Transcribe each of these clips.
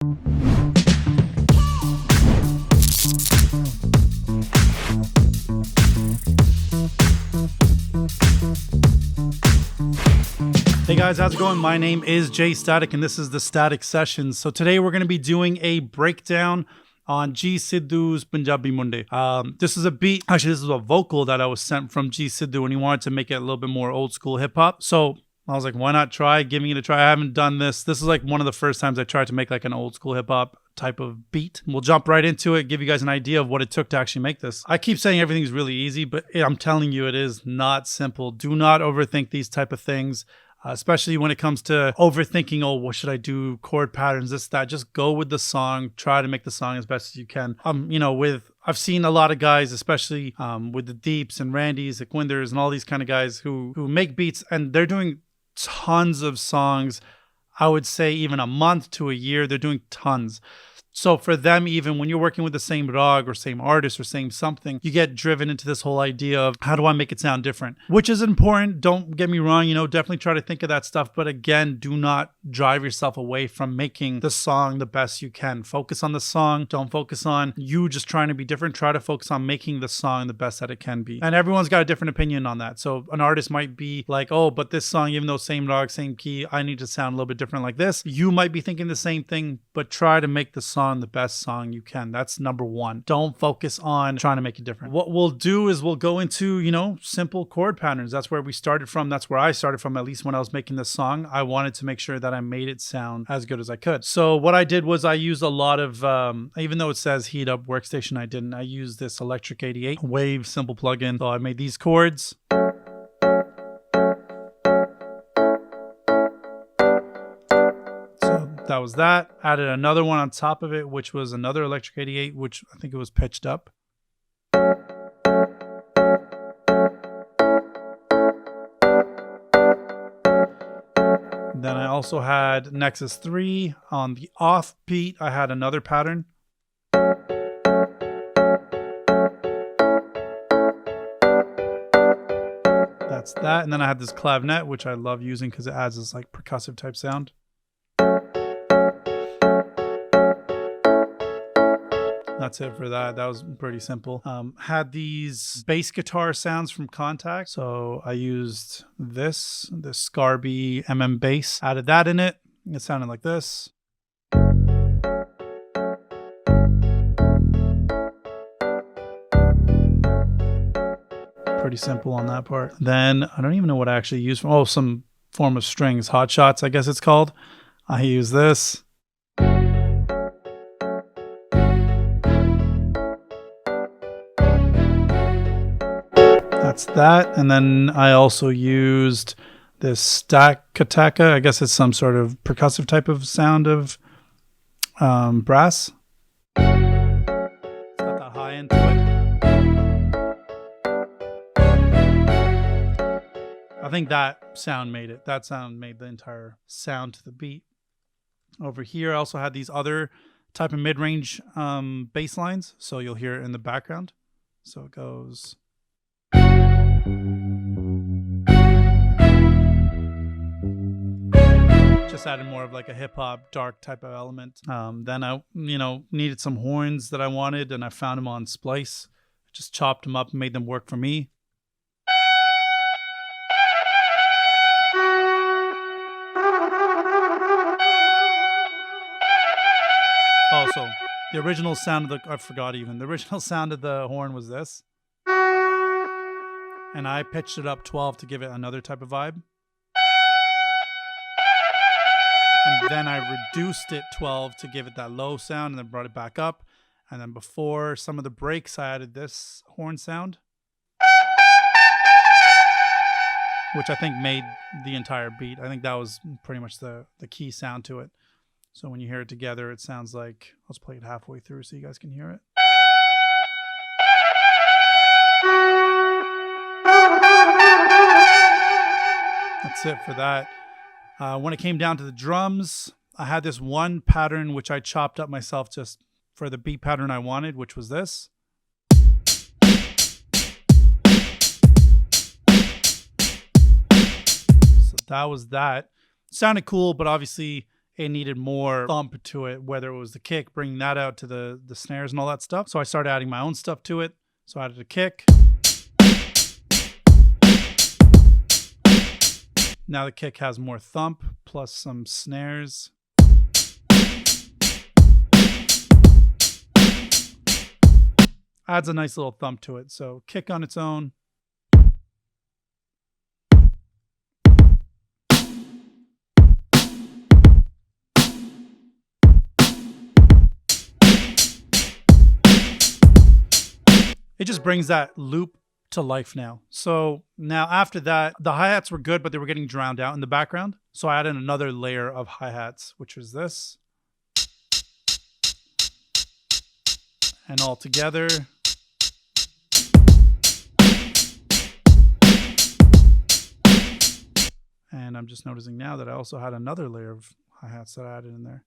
Hey guys, how's it going? My name is J Statik and this is the Static Sessions. So today we're going to be doing a breakdown on G Sidhu's Punjabi Munde. This is a beat, actually this is a vocal that I was sent from G Sidhu and he wanted to make it a little bit more old school hip hop. So I was like, why not try giving it a try? I haven't done this. This is like one of the first times I tried to make like an old school hip hop type of beat. We'll jump right into it, give you guys an idea of what it took to actually make this. I keep saying everything's really easy, but I'm telling you it is not simple. Do not overthink these type of things. Especially when it comes to overthinking, oh, what should I do? Chord patterns, this, that. Just go with the song. Try to make the song as best as you can. I've seen a lot of guys, especially with the Deeps and Randys, the Quinders, and all these kind of guys who make beats, and they're doing tons of songs. I would say even a month to a year, they're doing tons. So for them, even when you're working with the same rag or same artist or same something, you get driven into this whole idea of how do I make it sound different, which is important. Don't get me wrong, definitely try to think of that stuff. But again, do not drive yourself away from making the song the best you can. Focus on the song. Don't focus on you just trying to be different. Try to focus on making the song the best that it can be. And everyone's got a different opinion on that. So an artist might be like, oh, but this song, even though same rag, same key, I need to sound a little bit different like this. You might be thinking the same thing, but try to make the song the best song you can. That's number one. Don't focus on trying to make it different. What we'll do is we'll go into, simple chord patterns. That's where we started from. That's where I started from, at least when I was making this song. I wanted to make sure that I made it sound as good as I could. So what I did was I used a lot of, even though it says heat up workstation, I didn't. I used this Electric 88 Wave simple plugin. So I made these chords. That was that. Added another one on top of it, which was another Electric 88, which I think it was pitched up. Then I also had Nexus 3 on the off beat. I had another pattern. That's that. And then I had this clavinet, which I love using because it adds this like percussive type sound. That's it for that. That was pretty simple. Had these bass guitar sounds from Contact. So I used this Scarby MM bass. Added that in it. It sounded like this. Pretty simple on that part. Then I don't even know what I actually used. Oh, some form of strings. Hot Shots, I guess it's called. I use this. That's that. And then I also used this Statik. I guess it's some sort of percussive type of sound of brass. It's got that high end to it. I think that sound made it. That sound made the entire sound to the beat. Over here I also had these other type of mid-range bass lines. So you'll hear it in the background. So it goes... Just added more of like a hip hop dark type of element. Then I, needed some horns that I wanted, and I found them on Splice. Just chopped them up and made them work for me. Oh, so the original sound of the original sound of the horn was this. And I pitched it up 12 to give it another type of vibe. And then I reduced it 12 to give it that low sound, and then brought it back up. And then before some of the breaks, I added this horn sound, which I think made the entire beat. I think that was pretty much the key sound to it. So when you hear it together, it sounds like, let's play it halfway through so you guys can hear it. That's it for that. When it came down to the drums, I had this one pattern which I chopped up myself just for the beat pattern I wanted, which was this. So that was that. Sounded cool, but obviously it needed more thump to it, whether it was the kick, bringing that out to the snares and all that stuff. So I started adding my own stuff to it. So I added a kick. Now the kick has more thump plus some snares. Adds a nice little thump to it. So kick on its own. It just brings that loop to life now. So now after that, the hi-hats were good, but they were getting drowned out in the background. So I added another layer of hi-hats, which was this. And all together. And I'm just noticing now that I also had another layer of hi-hats that I added in there.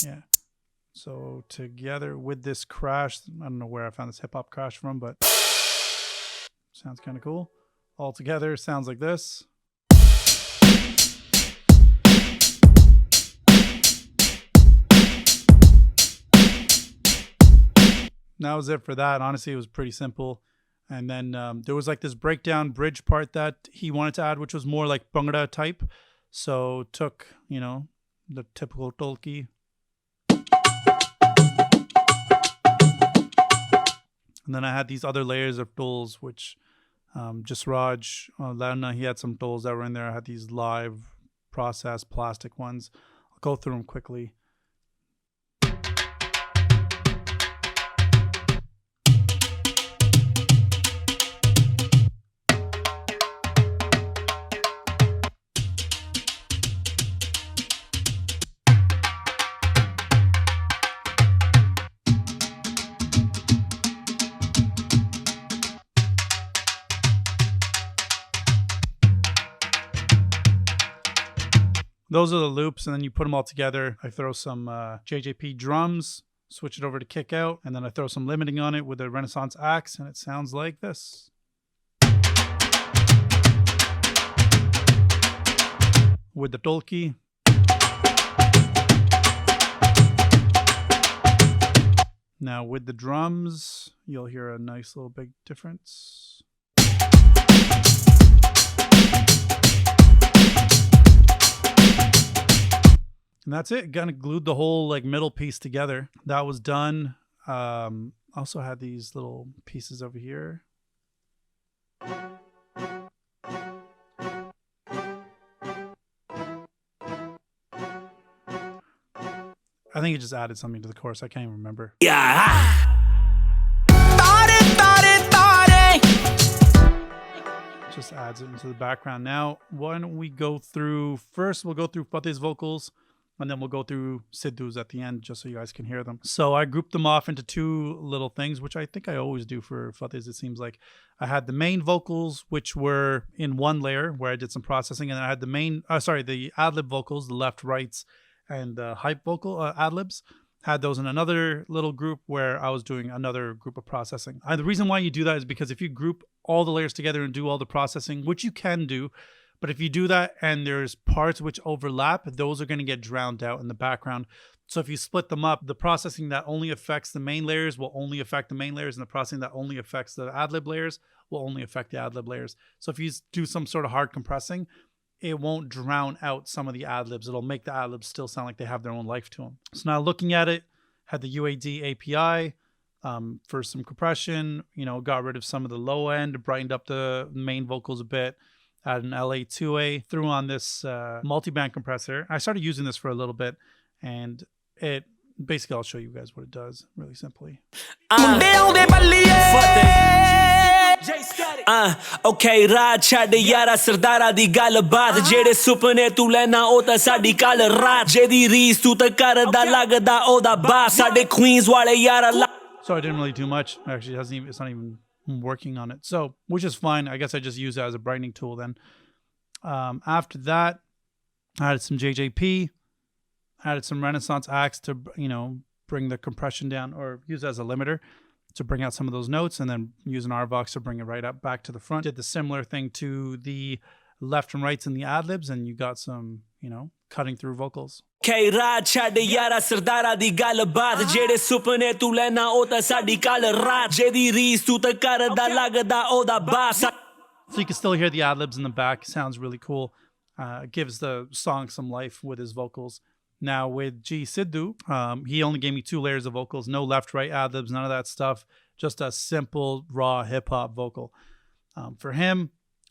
Yeah. So together with this crash, I don't know where I found this hip hop crash from, but sounds kind of cool. All together sounds like this. That was it for that. Honestly, it was pretty simple. And then there was like this breakdown bridge part that he wanted to add, which was more like bhangra type. So took, you know, the typical tolki. And then I had these other layers of tools, which just Raj, Lana, he had some tools that were in there. I had these live processed plastic ones. I'll go through them quickly. Those are the loops, and then you put them all together. I throw some JJP drums, switch it over to kick out, and then I throw some limiting on it with a Renaissance axe, and it sounds like this. With the tolki. Now with the drums, you'll hear a nice little big difference. And that's it. Kind of glued the whole like middle piece together. That was done. Also had these little pieces over here. I think it just added something to the chorus. I can't even remember. Yeah. Just adds it into the background. Now, why don't we go through, first we'll go through Fateh's vocals, and then we'll go through Sidhu's at the end, just so you guys can hear them. So I grouped them off into two little things, which I think I always do for Fateh's, it seems like. I had the main vocals, which were in one layer, where I did some processing, and then I had the ad-lib vocals, the left, rights, and the hype vocal ad-libs. Had those in another little group where I was doing another group of processing. The reason why you do that is because if you group all the layers together and do all the processing, which you can do, but if you do that and there's parts which overlap, those are going to get drowned out in the background. So if you split them up, the processing that only affects the main layers will only affect the main layers, and the processing that only affects the ad-lib layers will only affect the ad-lib layers. So if you do some sort of hard compressing, it won't drown out some of the ad-libs. It'll make the ad-libs still sound like they have their own life to them. So now looking at it, had the UAD API for some compression, you know, got rid of some of the low end, brightened up the main vocals a bit, added an LA2A, threw on this multi-band compressor. I started using this for a little bit, and it basically, I'll show you guys what it does really simply. Okay, Raj chhad yara sardara di gall baat jehde supne tu lena o ta sadi kal raat jedi rees tu ta karda lagda oda baas sade queens wale yara. So I didn't really do much. Actually, it's not even working on it. So, which is fine. I guess I just use it as a brightening tool then. After that, I added some JJP, added some Renaissance axe to, you know, bring the compression down, or use it as a limiter to bring out some of those notes, and then use an RVox to bring it right up back to the front. Did the similar thing to the left and rights and the ad-libs, and you got some, you know, cutting through vocals. K ਰਾਤ ਛੱਡ ਯਾਰਾ ਸਰਦਾਰਾ ਦੀ ਗੱਲ ਬਾਤ ਜਿਹੜੇ ਸੁਪਨੇ ਤੂੰ ਲੈਣਾ ਉਹ ਤਾਂ ਸਾਡੀ ਕੱਲ ਰਾਤ ਜਿਹਦੀ ਰੀਸ ਤੂੰ ਤਾਂ ਕਰਦਾ ਲੱਗਦਾ ਉਹਦਾ ਬਾਸ So you can still hear the ad-libs in the back. Sounds really cool. It gives the song some life with his vocals. Now with G Sidhu, he only gave me 2 layers of vocals. No left, right ad-libs, none of that stuff. Just a simple, raw hip-hop vocal. For him,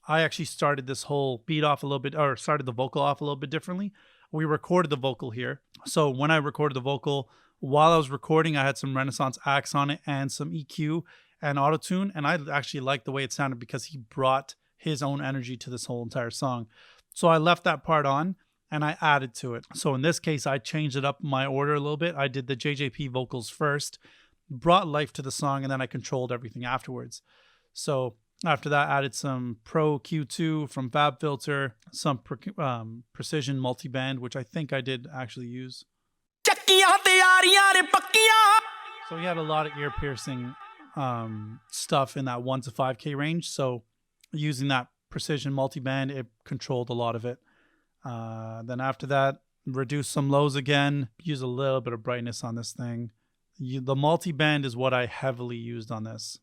I actually started this whole beat off a little bit, or started the vocal off a little bit differently. We recorded the vocal here. So when I recorded the vocal, while I was recording, I had some Renaissance acts on it and some EQ and auto-tune, and I actually liked the way it sounded because he brought his own energy to this whole entire song. So I left that part on and I added to it. So in this case, I changed it up my order a little bit. I did the JJP vocals first, brought life to the song, and then I controlled everything afterwards. So after that, added some Pro Q2 from FabFilter, some Precision multiband, which I think I did actually use. So he had a lot of ear-piercing stuff in that 1 to 5K range. So using that Precision multiband, it controlled a lot of it. Then after that, reduce some lows again, use a little bit of brightness on this thing. The multiband is what I heavily used on this.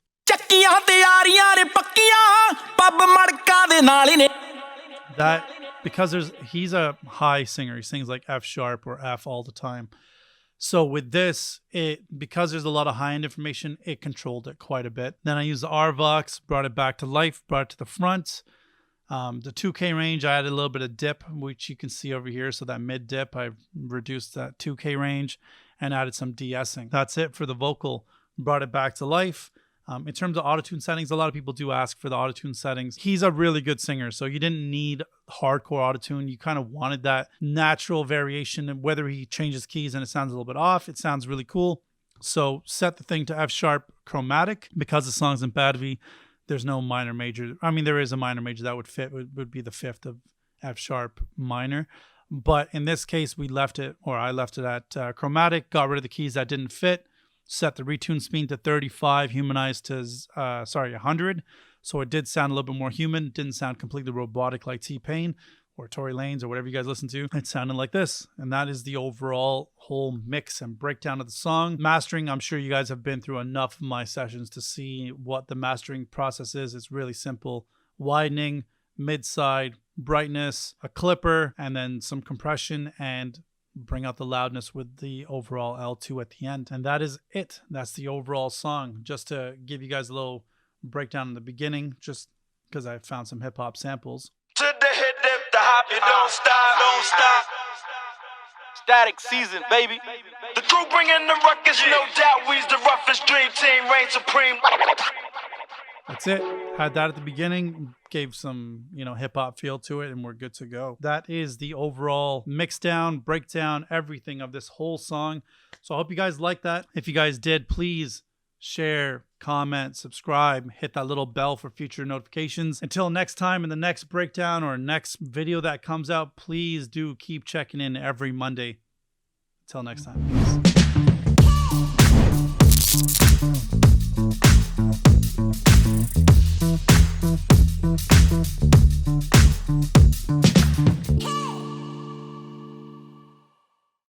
That, because he's a high singer, he sings like F sharp or F all the time. So with this, because there's a lot of high-end information, it controlled it quite a bit. Then I used the RVox, brought it back to life, brought it to the front. The 2K range, I added a little bit of dip, which you can see over here. So that mid dip, I reduced that 2K range and added some de-essing. That's it for the vocal. Brought it back to life. In terms of autotune settings, a lot of people do ask for the autotune settings. He's a really good singer, so you didn't need hardcore autotune. You kind of wanted that natural variation, and whether he changes keys and it sounds a little bit off, it sounds really cool. So set the thing to F sharp chromatic. Because the song's in Badvi, there's no minor major. I mean, there is a minor major that would fit, would be the 5th of F sharp minor. But in this case, we left it, or I left it at chromatic, got rid of the keys that didn't fit. Set the retune speed to 35, humanized to 100. So it did sound a little bit more human. It didn't sound completely robotic like T-Pain or Tory Lanez or whatever you guys listen to. It sounded like this. And that is the overall whole mix and breakdown of the song. Mastering, I'm sure you guys have been through enough of my sessions to see what the mastering process is. It's really simple. Widening, mid-side, brightness, a clipper, and then some compression, and bring out the loudness with the overall L2 at the end. And that is it. That's the overall song. Just to give you guys a little breakdown in the beginning, just because I found some hip-hop samples. To the hit, dip, the hop, you don't stop, don't stop. Static season, baby. The crew bringing the ruckus, no doubt we's the roughest dream team, reign supreme. That's it. Had that at the beginning, gave some, you know, hip-hop feel to it, and we're good to go. That is the overall mix down, breakdown, everything of this whole song. So I hope you guys like that. If you guys did, please share, comment, subscribe, hit that little bell for future notifications. Until next time, in the next breakdown or next video that comes out, please do keep checking in every Monday. Until next time. Peace.